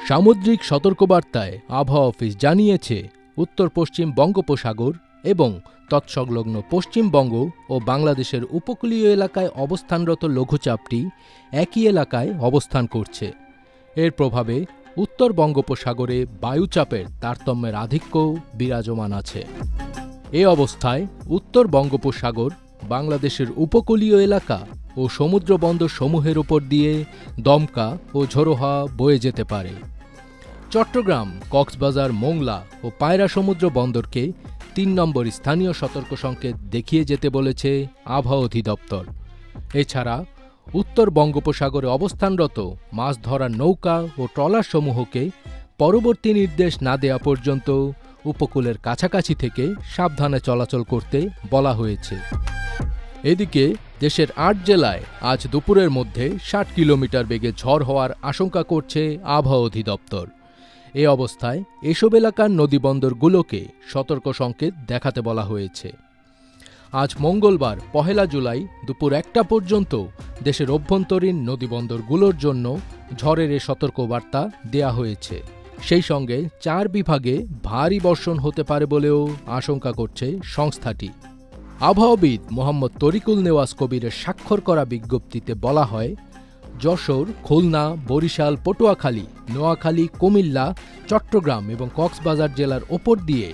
সামুদ্রিক সতর্কবার্তায় আবহাওয়া অফিস জানিয়েছে, উত্তর পশ্চিম বঙ্গোপসাগর এবং তৎসংলগ্ন পশ্চিমবঙ্গ ও বাংলাদেশের উপকূলীয় এলাকায় অবস্থানরত লঘুচাপটি একই এলাকায় অবস্থান করছে। এর প্রভাবে উত্তর বঙ্গোপসাগরে বায়ুচাপের তারতম্যের আধিক্য বিরাজমান আছে। এ অবস্থায় উত্তর বঙ্গোপসাগর, বাংলাদেশের উপকূলীয় এলাকা ও সমুদ্রবন্দর সমূহের উপর দিয়ে দমকা ও ঝোড়ো হাওয়া বয়ে যেতে পারে। চট্টগ্রাম, কক্সবাজার, মোংলা ও পায়রা সমুদ্র বন্দরকে ৩ নম্বর স্থানীয় সতর্ক সংকেত দেখিয়ে যেতে বলেছে আবহাওয়া অধিদপ্তর। এছাড়া উত্তর বঙ্গোপসাগরে অবস্থানরত মাছ ধরার নৌকা ও ট্রলারসমূহকে পরবর্তী নির্দেশ না দেওয়া পর্যন্ত উপকূলের কাছাকাছি থেকে সাবধানে চলাচল করতে বলা হয়েছে। এদিকে দেশের ৮ জেলায় আজ দুপুরের মধ্যে ৬০ কিলোমিটার বেগে ঝড় হওয়ার আশঙ্কা করছে আবহাওয়া অধিদপ্তর। এ অবস্থায় এসব এলাকার নদীবন্দরগুলোকে সতর্ক সংকেত দেখাতে বলা হয়েছে। আজ মঙ্গলবার ১ জুলাই দুপুর ১টা পর্যন্ত দেশের অভ্যন্তরীণ নদীবন্দরগুলোর জন্য ঝড়ের এ সতর্কবার্তা দেয়া হয়েছে। সেই সঙ্গে ৪ বিভাগে ভারী বর্ষণ হতে পারে বলেও আশঙ্কা করছে সংস্থাটি। আবহাওয়াবিদ মোহাম্মদ তরিকুল নেওয়াজ কবিরের স্বাক্ষর করা বিজ্ঞপ্তিতে বলা হয়, যশোর, খুলনা, বরিশাল, পটুয়াখালী, নোয়াখালী, কুমিল্লা, চট্টগ্রাম এবং কক্সবাজার জেলার ওপর দিয়ে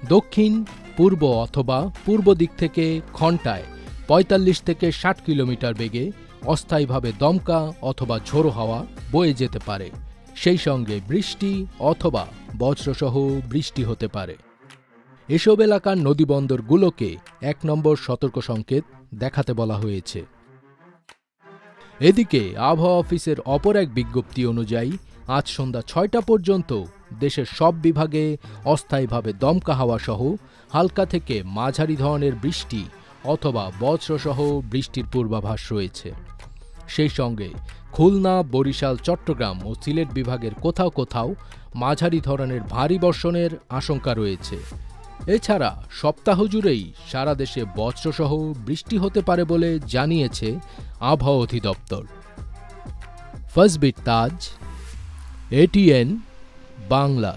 দক্ষিণ, পূর্ব অথবা পূর্ব দিক থেকে ঘণ্টায় ৪৫ থেকে ৬০ কিলোমিটার বেগে অস্থায়ীভাবে দমকা অথবা ঝোড়ো হাওয়া বয়ে যেতে পারে। সেই সঙ্গে বৃষ্টি অথবা বজ্রসহ বৃষ্টি হতে পারে। এসব এলাকার নদীবন্দরগুলোকে ১ নম্বর সতর্ক সংকেত দেখাতে বলা হয়েছে। এদিকে আবহাওয়া অফিসের অপর এক বিজ্ঞপ্তি অনুযায়ী আজ সন্ধ্যা ৬টা পর্যন্ত দেশের সব বিভাগে অস্থায়ীভাবে দমকা হাওয়া সহ হালকা থেকে মাঝারি ধরনের বৃষ্টি অথবা বজ্রসহ বৃষ্টির পূর্বাভাস রয়েছে। সেই সঙ্গে খুলনা, বরিশাল, চট্টগ্রাম ও সিলেট বিভাগের কোথাও কোথাও মাঝারি ধরনের ভারী বর্ষণের আশঙ্কা রয়েছে। এছাড়া সপ্তাহ জুড়েই সারা দেশে বজ্রসহ বৃষ্টি হতে পারে বলে জানিয়েছে আবহাওয়া অধিদপ্তর। ফজবির তাজ, ATN বাংলা।